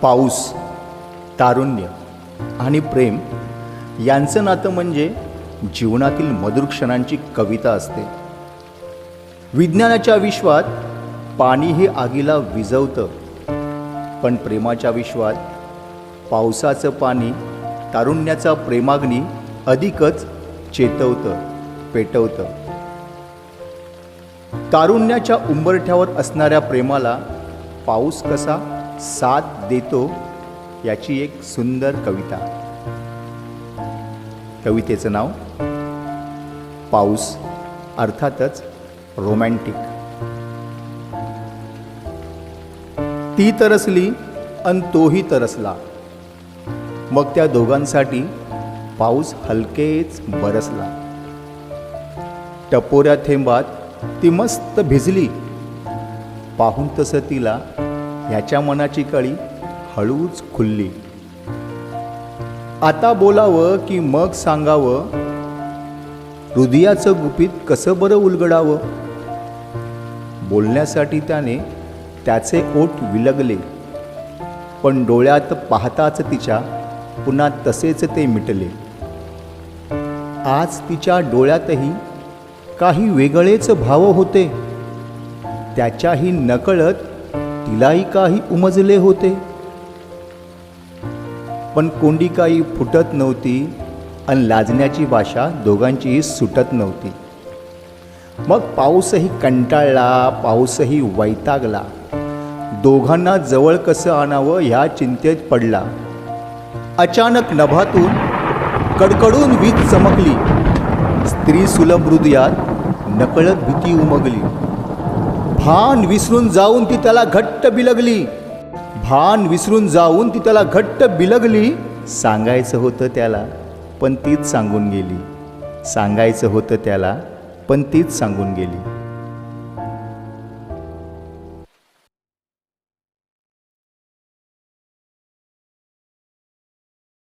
पाऊस, तारुण्य आणि प्रेम यांचं नातं म्हणजे जीवनातील मधुर क्षणांची कविता असते. विज्ञानाच्या विश्वात पाणी हे आगीला विझवतं, पण प्रेमाच्या विश्वात पावसाचं पाणी तारुण्याचा प्रेमाग्नी अधिकच चेतवतं, पेटवतं. तारुण्याच्या उंबरठ्यावर असणाऱ्या प्रेमाला पाऊस कसा साथ देतो याची एक सुंदर कविता. कवितेचं नाव पाऊस, अर्थातच रोमॅन्टिक. ती तरसली अन तोही तरसला, मग त्या दोघांसाठी पाऊस हलकेच बरसला. टपोऱ्या थेंबात ती मस्त भिजली, पाहून तसं तिला ह्याच्या मनाची कळी हळूच खुलली. आता बोलावं की मग सांगावं, हृदयाचं गुपित कसं बरं उलगडावं. बोलण्यासाठी त्याने त्याचे ओठ विलगले, पण डोळ्यात पाहताच तिच्या पुन्हा तसेच ते मिटले. आज तिच्या डोळ्यातही काही वेगळेच भाव होते, त्याच्याही नकळत तिलाही काही उमजले होते. पण कोंडी काही फुटत नव्हती आणि लाजण्याची भाषा दोघांचीही सुटत नव्हती. मग पाऊसही कंटाळला, पाऊसही वैतागला. दोघांना जवळ कसं आणावं ह्या चिंतेत पडला. अचानक नभातून कडकडून वीज चमकली. स्त्री सुलभ हृदयात नकळत भीती उमगली. भान विसरून जाऊन ती त्याला घट्ट बिलगली. भान विसरून जाऊन ती त्याला घट्ट बिलगली. सांगायचं होतं त्याला पण तीच सांगून गेली. सांगायचं होतं त्याला पण तीच सांगून गेली.